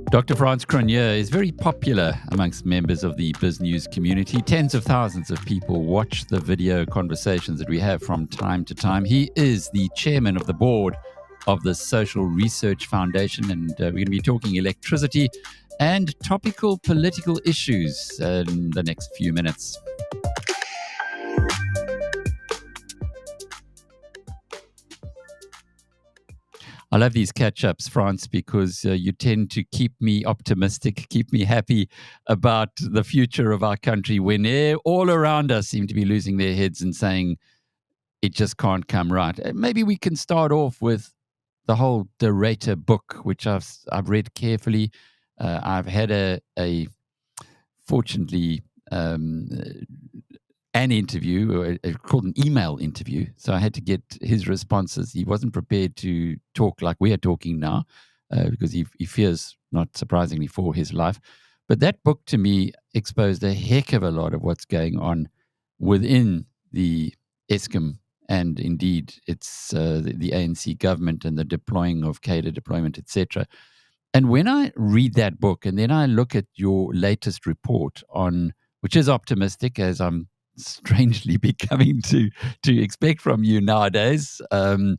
Dr Frans Cronje is very popular amongst members of the Biznews community. Tens of thousands of people watch the video conversations that we have from time to time. He is the chairman of the board of the Social Research Foundation, and we're going to be talking electricity and topical political issues in the next few minutes. I love these catch-ups, Frans, because you tend to keep me optimistic, keep me happy about the future of our country when all around us seem to be losing their heads and saying it just can't come right. Maybe we can start off with the whole Derator book, which I've read carefully. I've had a fortunately an interview, called an email interview. So I had to get his responses. He wasn't prepared to talk like we are talking now because he fears, not surprisingly, for his life. But that book to me exposed a heck of a lot of what's going on within the Eskom and indeed it's the ANC government and the deploying of cadre deployment, etc. And when I read that book and then I look at your latest report on, which is optimistic, as I'm strangely becoming to expect from you nowadays, I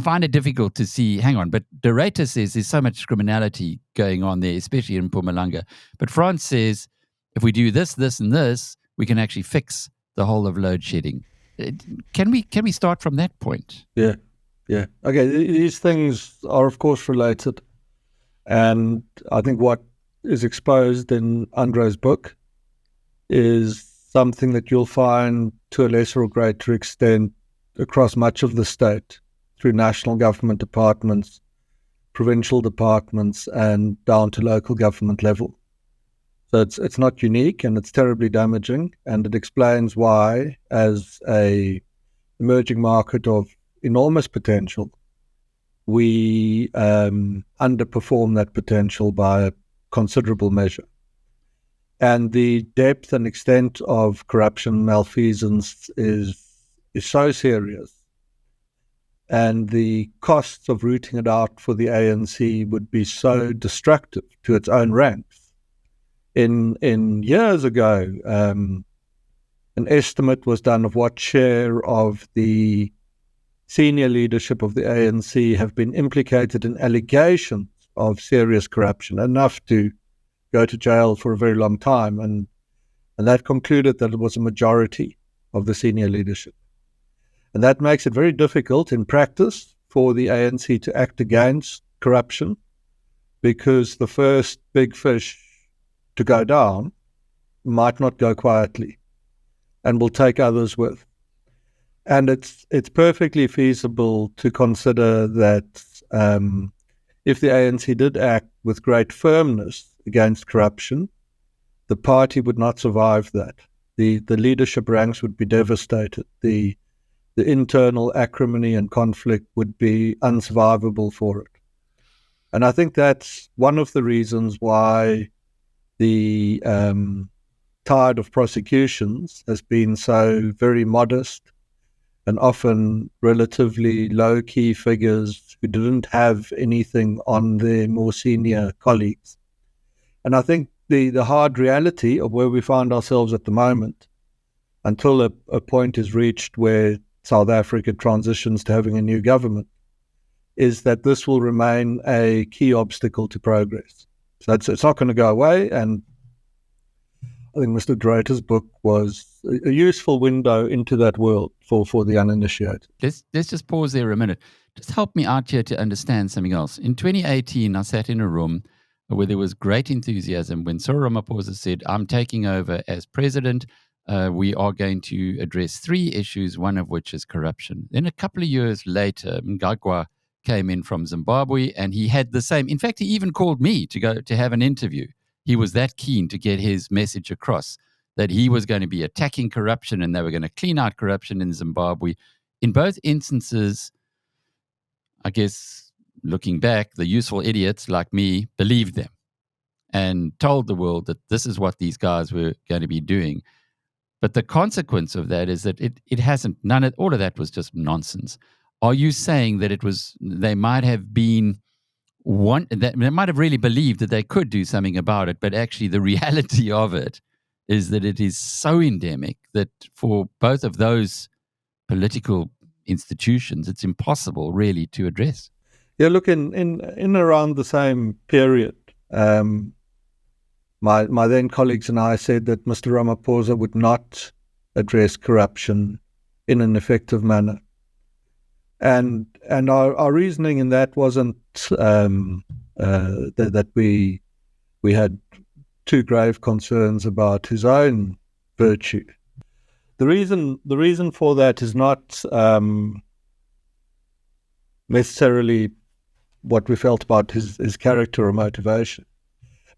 find it difficult to see, hang on, but Derator says there's so much criminality going on there, especially in Mpumalanga. But Frans says, if we do this, this, and this, we can actually fix the whole of load shedding. Can we start from that point? Yeah. Okay, these things are, of course, related. And I think what is exposed in Andre's book is something that you'll find to a lesser or greater extent across much of the state through national government departments, provincial departments, and down to local government level. So it's not unique and it's terribly damaging, and it explains why, as a emerging market of enormous potential, we underperform that potential by a considerable measure. And the depth and extent of corruption, malfeasance is so serious. And the costs of rooting it out for the ANC would be so destructive to its own ranks. In years ago, an estimate was done of what share of the senior leadership of the ANC have been implicated in allegations of serious corruption, enough to go to jail for a very long time, and that concluded that it was a majority of the senior leadership. And that makes it very difficult in practice for the ANC to act against corruption, because the first big fish to go down might not go quietly and will take others with. And it's perfectly feasible to consider that if the ANC did act with great firmness against corruption, the party would not survive that. The leadership ranks would be devastated. The internal acrimony and conflict would be unsurvivable for it. And I think that's one of the reasons why the tide of prosecutions has been so very modest, and often relatively low-key figures who didn't have anything on their more senior colleagues. And I think the hard reality of where we find ourselves at the moment, until a point is reached where South Africa transitions to having a new government, is that this will remain a key obstacle to progress. So it's not going to go away, and I think Mr. Derator's book was a useful window into that world for the uninitiated. Let's just pause there a minute. Just help me out here to understand something else. In 2018, I sat in a room where there was great enthusiasm when Cyril Ramaphosa said, I'm taking over as president. We are going to address 3 issues, one of which is corruption. Then a couple of years later, Mngagwa came in from Zimbabwe, and he had the same. In fact, he even called me to go to have an interview. He was that keen to get his message across that he was going to be attacking corruption and they were going to clean out corruption in Zimbabwe. In both instances, I guess, looking back, the useful idiots like me believed them and told the world that this is what these guys were going to be doing. But the consequence of that is that it hasn't, all of that was just nonsense. Are you saying that they might have been that they might have really believed that they could do something about it, but actually the reality of it is that it is so endemic that for both of those political institutions, it's impossible really to address? Yeah, look, in around the same period, my then colleagues and I said that Mr. Ramaphosa would not address corruption in an effective manner. And our reasoning in that wasn't that we had too grave concerns about his own virtue. The reason for that is not necessarily what we felt about his character or motivation,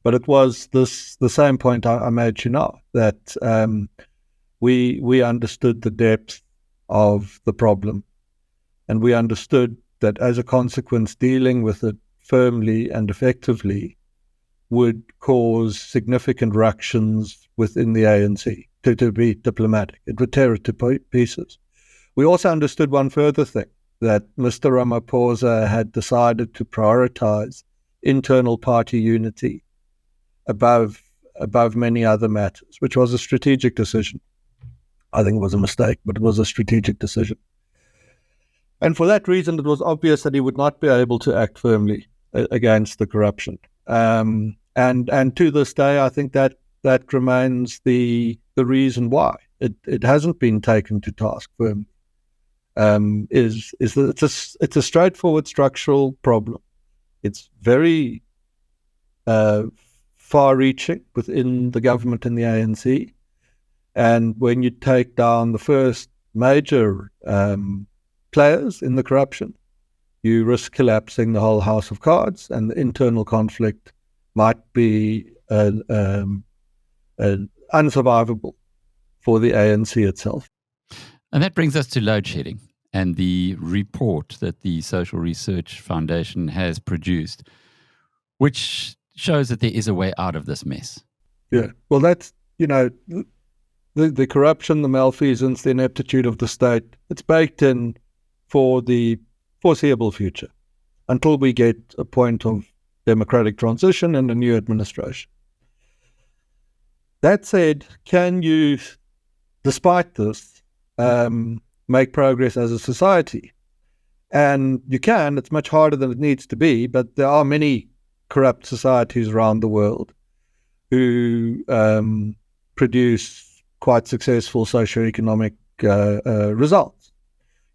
but it was the same point I made you now, that we understood the depth of the problem, and we understood that as a consequence, dealing with it firmly and effectively would cause significant ructions within the ANC, to be diplomatic. It would tear it to pieces. We also understood one further thing, that Mr. Ramaphosa had decided to prioritize internal party unity above many other matters, which was a strategic decision. I think it was a mistake, but it was a strategic decision. And for that reason, it was obvious that he would not be able to act firmly against the corruption. And to this day, I think that remains the reason why it hasn't been taken to task firmly. Is that it's a straightforward structural problem. It's very far-reaching within the government and the ANC. And when you take down the first major players in the corruption, you risk collapsing the whole house of cards, and the internal conflict might be unsurvivable for the ANC itself. And that brings us to load shedding and the report that the Social Research Foundation has produced, which shows that there is a way out of this mess. Yeah, well, that's, the corruption, the malfeasance, the ineptitude of the state, it's baked in for the foreseeable future until we get a point of democratic transition and a new administration. That said, can you, despite this, make progress as a society? And you can. It's much harder than it needs to be, but there are many corrupt societies around the world who produce quite successful socioeconomic results.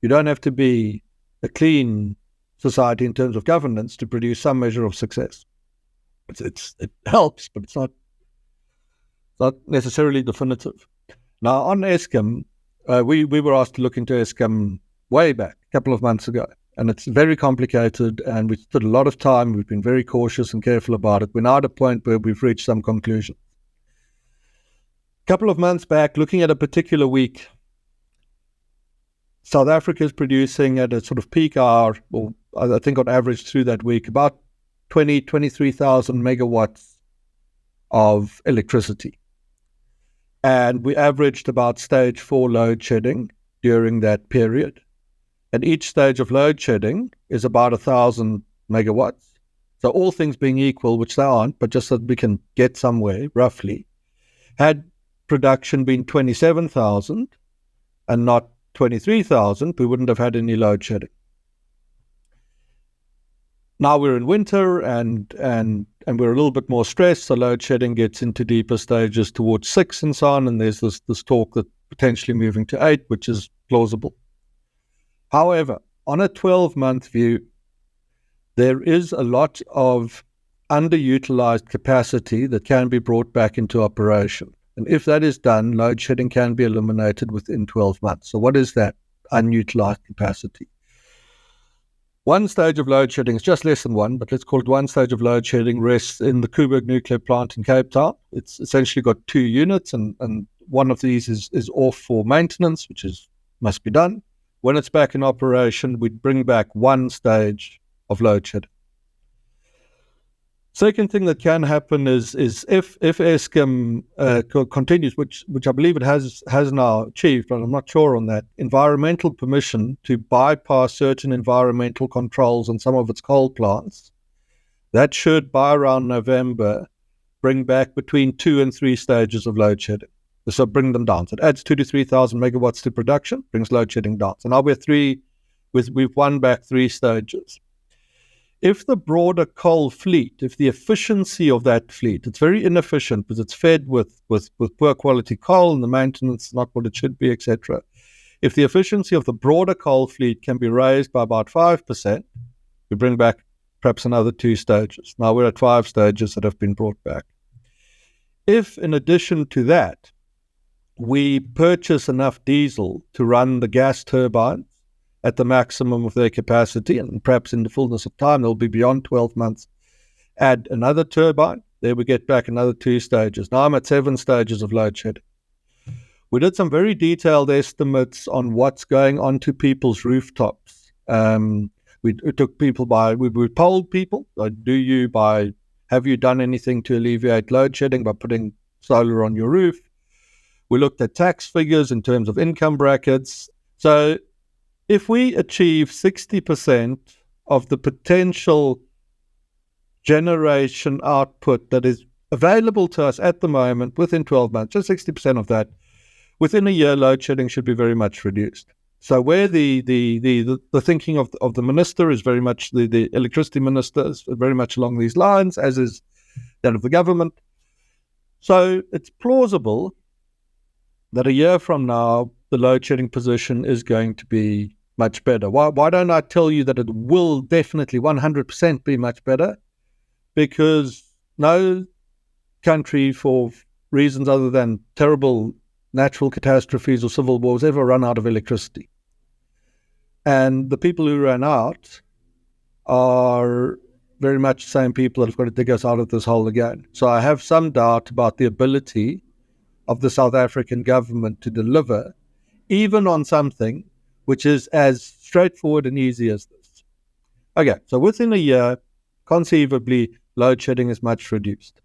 You don't have to be a clean society in terms of governance to produce some measure of success. It helps, but it's not necessarily definitive. Now, on Eskom, we were asked to look into Eskom way back, a couple of months ago, and it's very complicated, and we took a lot of time. We've been very cautious and careful about it. We're now at a point where we've reached some conclusion. A couple of months back, looking at a particular week, South Africa is producing at a sort of peak hour, or I think on average through that week, about 23,000 megawatts of electricity. And we averaged about stage 4 load shedding during that period. And each stage of load shedding is about 1,000 megawatts. So all things being equal, which they aren't, but just so that we can get somewhere, roughly, had production been 27,000 and not 23,000, we wouldn't have had any load shedding. Now we're in winter and we're a little bit more stressed, so load shedding gets into deeper stages towards 6 and so on, and there's this talk that potentially moving to 8, which is plausible. However, on a 12-month view, there is a lot of underutilized capacity that can be brought back into operation. And if that is done, load shedding can be eliminated within 12 months. So what is that unutilized capacity? One stage of load shedding is just less than one, but let's call it one stage of load shedding, rests in the Coburg nuclear plant in Cape Town. It's essentially got 2 units, and one of these is off for maintenance, which must be done. When it's back in operation, we'd bring back one stage of load shedding. Second thing that can happen is if Eskom continues, which I believe it has now achieved, but I'm not sure on that, environmental permission to bypass certain environmental controls on some of its coal plants, that should, by around November, bring back between 2 and 3 stages of load shedding. So bring them down. So it adds 2 to 3,000 megawatts to production, brings load shedding down. So now we've won back 3 stages. If the broader coal fleet, if the efficiency of that fleet, it's very inefficient because it's fed with poor quality coal and the maintenance is not what it should be, etc. If the efficiency of the broader coal fleet can be raised by about 5%, we bring back perhaps another 2 stages. Now we're at 5 stages that have been brought back. If, in addition to that, we purchase enough diesel to run the gas turbines at the maximum of their capacity, and perhaps in the fullness of time, they'll be beyond 12 months, add another turbine, there we get back another 2 stages. Now I'm at 7 stages of load shedding. We did some very detailed estimates on what's going on to people's rooftops. We took people we polled people, have you done anything to alleviate load shedding by putting solar on your roof? We looked at tax figures in terms of income brackets. So if we achieve 60% of the potential generation output that is available to us at the moment within 12 months, just 60% of that, within a year, load shedding should be very much reduced. So where the thinking of the minister is very much, the electricity minister is very much along these lines, as is that of the government. So it's plausible that a year from now, the load shedding position is going to be much better. Why don't I tell you that it will definitely 100% be much better? Because no country, for reasons other than terrible natural catastrophes or civil wars, ever run out of electricity. And the people who ran out are very much the same people that have got to dig us out of this hole again. So I have some doubt about the ability of the South African government to deliver, even on something which is as straightforward and easy as this. Okay, so within a year, conceivably, load shedding is much reduced.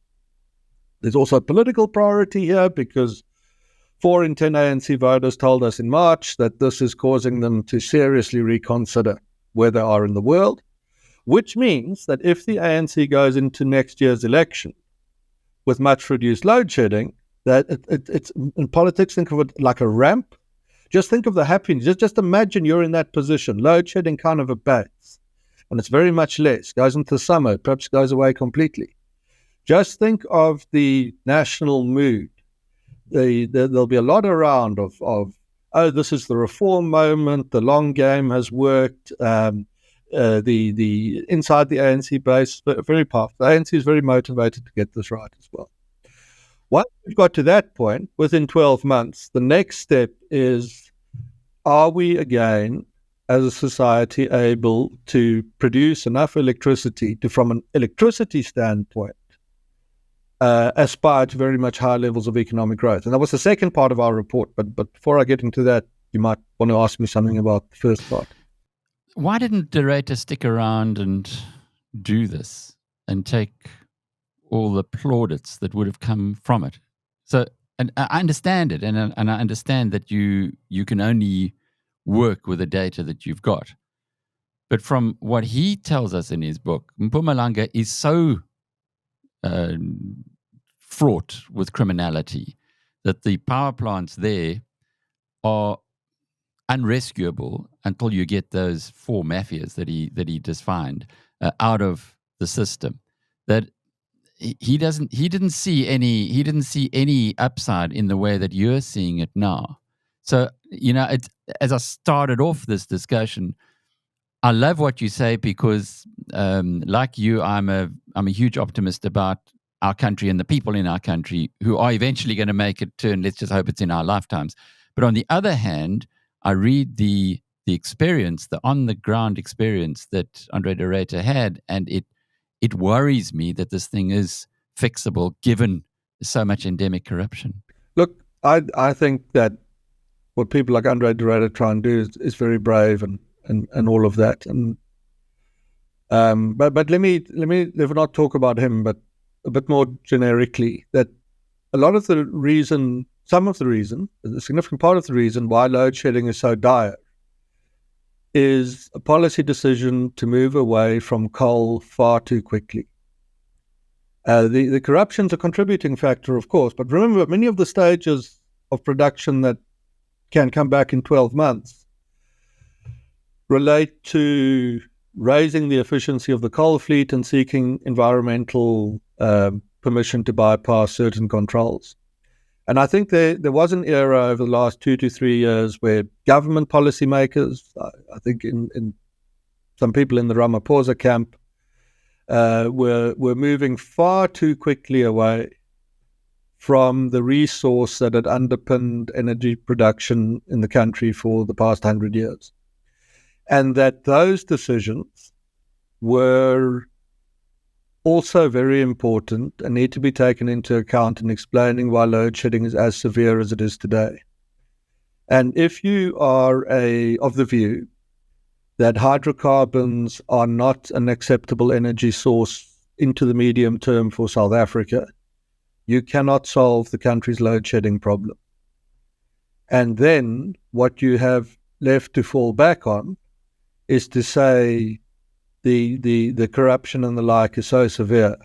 There's also a political priority here because 4 in 10 ANC voters told us in March that this is causing them to seriously reconsider where they are in the world, which means that if the ANC goes into next year's election with much reduced load shedding, that it's in politics, think of it like a ramp. Just think of the happiness. Just imagine you're in that position. Load shedding kind of abates, and it's very much less. Goes into the summer, perhaps goes away completely. Just think of the national mood. There'll be a lot around of this is the reform moment. The long game has worked. The inside the ANC base, very powerful. The ANC is very motivated to get this right as well. Once we've got to that point, within 12 months, the next step is, are we again, as a society, able to produce enough electricity to, from an electricity standpoint, aspire to very much higher levels of economic growth? And that was the second part of our report. But before I get into that, you might want to ask me something about the first part. Why didn't De Ruyter stick around and do this and take all the plaudits that would have come from it? So, and I understand it, and I understand that you can only work with the data that you've got. But from what he tells us in his book, Mpumalanga is so fraught with criminality that the power plants there are unrescuable until you get those 4 mafias that he defined out of the system. That he didn't see any upside in the way that you're seeing it now. So, it's, as I started off this discussion, I love what you say because, like you, I'm a huge optimist about our country and the people in our country who are eventually going to make it turn. Let's just hope it's in our lifetimes. But on the other hand, I read the experience, the on the ground experience that Andre de Ruyter had, and it worries me that this thing is fixable given so much endemic corruption. Look, I think that what people like Andre de Ruyter try and do is very brave and all of that. And But let me not talk about him, but a bit more generically, that a lot of the reason, a significant part of the reason why load shedding is so dire is a policy decision to move away from coal far too quickly. The corruption's a contributing factor, of course, but remember, many of the stages of production that can come back in 12 months relate to raising the efficiency of the coal fleet and seeking environmental permission to bypass certain controls. And I think there was an era over the last 2 to 3 years where government policymakers, I think in some people in the Ramaphosa camp, were moving far too quickly away from the resource that had underpinned energy production in the country for the past 100 years. And that those decisions were also very important and need to be taken into account in explaining why load shedding is as severe as it is today. And if you are of the view that hydrocarbons are not an acceptable energy source into the medium term for South Africa, you cannot solve the country's load shedding problem. And then what you have left to fall back on is to say the corruption and the like is so severe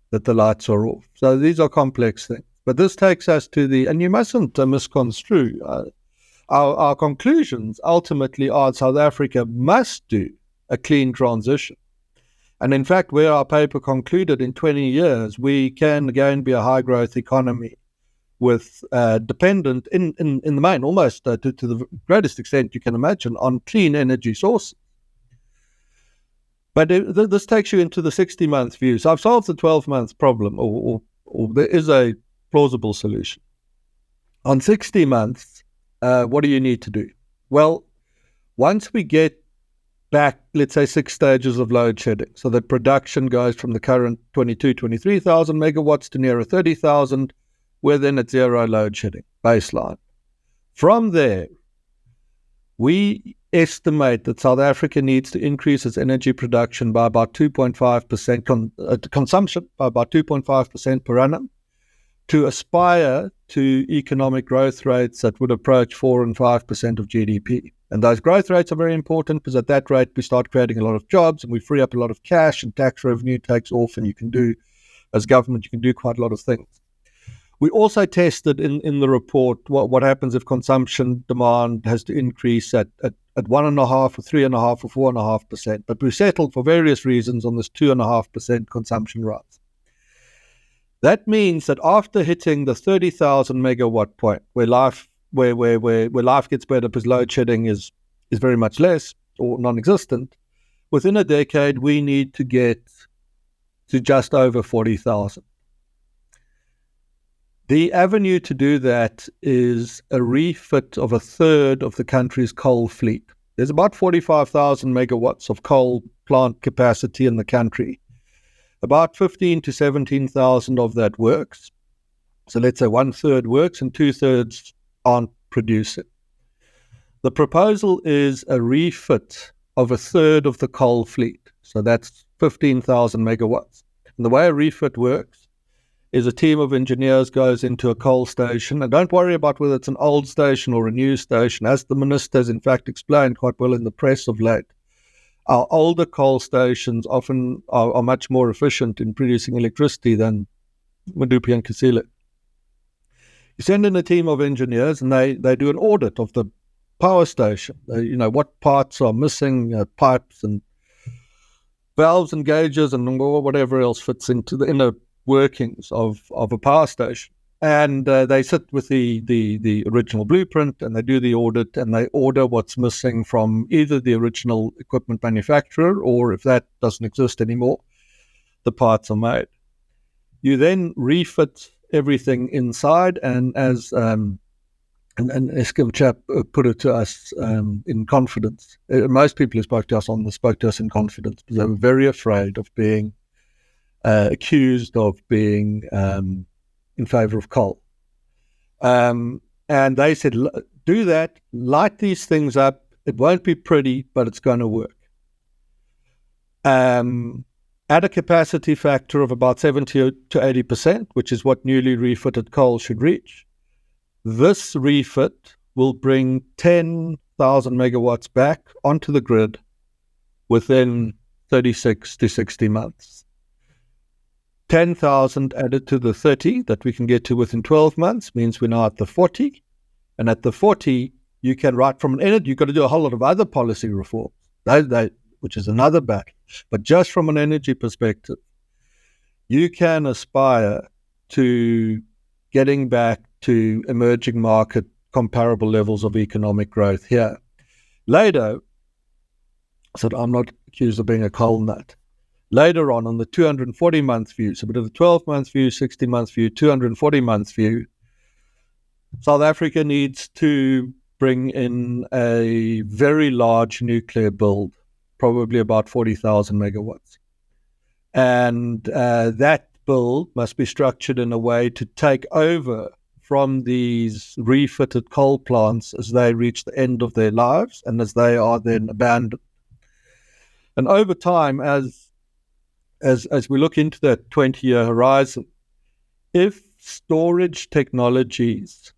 that the lights are off. So these are complex things. But this takes us to and you mustn't misconstrue, our conclusions ultimately are South Africa must do a clean transition. And in fact, where our paper concluded in 20 years, we can again be a high-growth economy with dependent, in the main, almost to the greatest extent you can imagine, on clean energy sources. But this takes you into the 60-month view. So I've solved the 12-month problem, or there is a plausible solution. On 60 months, what do you need to do? Well, once we get back, let's say, 6 stages of load shedding, so that production goes from the current 23,000 megawatts to nearer 30,000, we're then at zero load shedding, baseline. From there, we estimate that South Africa needs to increase its energy production by about 2.5%, consumption by about 2.5% per annum, to aspire to economic growth rates that would approach 4 and 5% of GDP. And those growth rates are very important because at that rate, we start creating a lot of jobs and we free up a lot of cash and tax revenue takes off, and you can do, as government, you can do quite a lot of things. We also tested in the report what happens if consumption demand has to increase at 1.5% or 3.5% or 4.5%. But we settled for various reasons on this 2.5% consumption rise. That means that after hitting the 30,000 megawatt point, where life gets better because load shedding is very much less or non-existent, within a decade we need to get to just over 40,000. The avenue to do that is a refit of a third of the country's coal fleet. There's about 45,000 megawatts of coal plant capacity in the country. About 15 to 17,000 of that works. So let's say 1/3 works and 2/3 aren't producing. The proposal is a refit of a third of the coal fleet. So that's 15,000 megawatts. And the way a refit works is a team of engineers goes into a coal station, and don't worry about whether it's an old station or a new station. As the minister has in fact explained quite well in the press of late, our older coal stations often are much more efficient in producing electricity than Medupi and Kusile. You send in a team of engineers and they do an audit of the power station. What parts are missing, pipes and valves and gauges and whatever else fits into the inner workings of a power station. And they sit with the original blueprint and they do the audit and they order what's missing from either the original equipment manufacturer, or if that doesn't exist anymore, the parts are made. You then refit everything inside, and as an Eskom chap put it to us in confidence. Most people who spoke to us on this spoke to us in confidence because they were very afraid of being accused of being in favor of coal. And they said, do that, light these things up. It won't be pretty, but it's going to work. At a capacity factor of about 70 to 80%, which is what newly refitted coal should reach. This refit will bring 10,000 megawatts back onto the grid within 36 to 60 months. 10,000 added to the 30 that we can get to within 12 months means we're now at the 40. And at the 40, you can write from an energy, you've got to do a whole lot of other policy reforms, which is another battle. But just from an energy perspective, you can aspire to getting back to emerging market comparable levels of economic growth here. Later, so I'm not accused of being a coal nut. Later on the 240-month view, so a bit of the 12-month view, 60-month view, 240-month view, South Africa needs to bring in a very large nuclear build, probably about 40,000 megawatts. And that build must be structured in a way to take over from these refitted coal plants as they reach the end of their lives and as they are then abandoned. And over time, as we look into that 20-year horizon, if storage technologies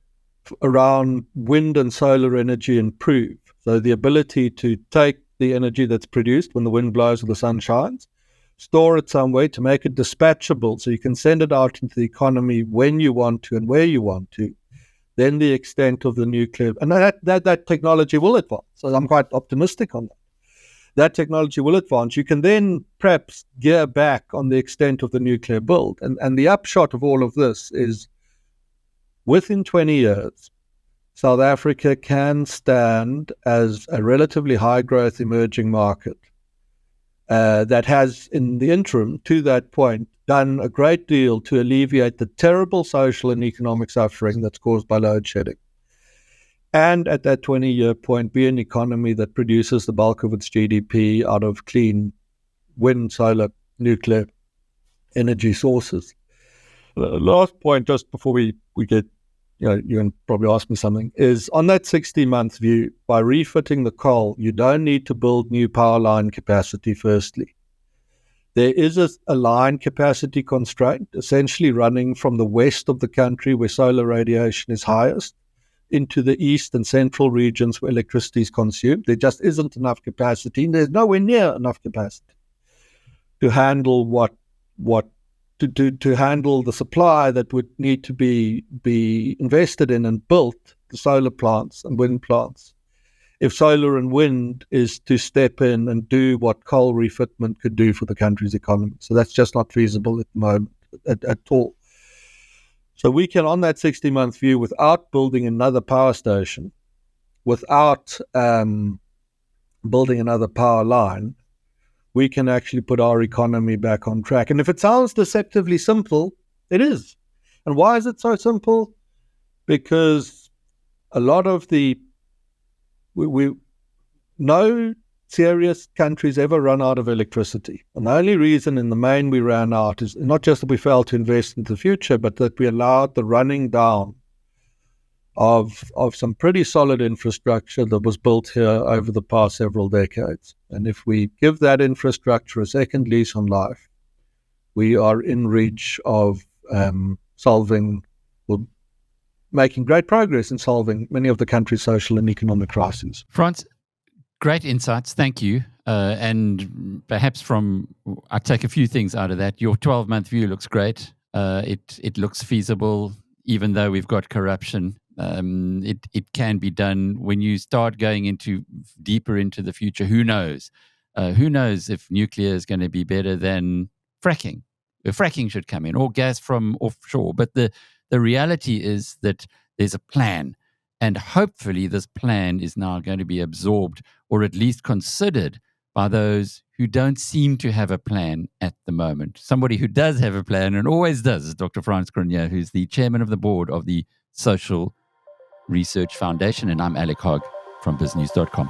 around wind and solar energy improve, so the ability to take the energy that's produced when the wind blows or the sun shines, store it some way to make it dispatchable so you can send it out into the economy when you want to and where you want to, then the extent of the nuclear, and that technology will advance. So I'm quite optimistic on that. That technology will advance. You can then perhaps gear back on the extent of the nuclear build. And the upshot of all of this is within 20 years, South Africa can stand as a relatively high-growth emerging market that has, in the interim, to that point, done a great deal to alleviate the terrible social and economic suffering that's caused by load shedding. And at that 20-year point, be an economy that produces the bulk of its GDP out of clean wind, solar, nuclear energy sources. The last point, just before we get, you can probably ask me something, is on that 60-month view, by refitting the coal, you don't need to build new power line capacity, firstly. There is a line capacity constraint, essentially running from the west of the country where solar radiation is highest, into the east and central regions where electricity is consumed. There just isn't enough capacity, and there's nowhere near enough capacity to handle to handle the supply that would need to be invested in and built, the solar plants and wind plants, if solar and wind is to step in and do what coal refitment could do for the country's economy. So that's just not feasible at the moment at all. So we can, on that 60-month view, without building another power station, without building another power line, we can actually put our economy back on track. And if it sounds deceptively simple, it is. And why is it so simple? Because a lot of no serious countries ever run out of electricity. And the only reason in the main we ran out is not just that we failed to invest into the future, but that we allowed the running down of some pretty solid infrastructure that was built here over the past several decades. And if we give that infrastructure a second lease on life, we are in reach of making great progress in solving many of the country's social and economic crises. Frans, great insights. Thank you. And perhaps I take a few things out of that. Your 12-month view looks great. It looks feasible, even though we've got corruption. It can be done. When you start going deeper into the future, who knows? Who knows if nuclear is going to be better than fracking? If fracking should come in, or gas from offshore. But the reality is that there's a plan. And hopefully this plan is now going to be absorbed or at least considered by those who don't seem to have a plan at the moment. Somebody who does have a plan and always does is Dr. Frans Cronje, who's the chairman of the board of the Social Research Foundation. And I'm Alec Hogg from biznews.com.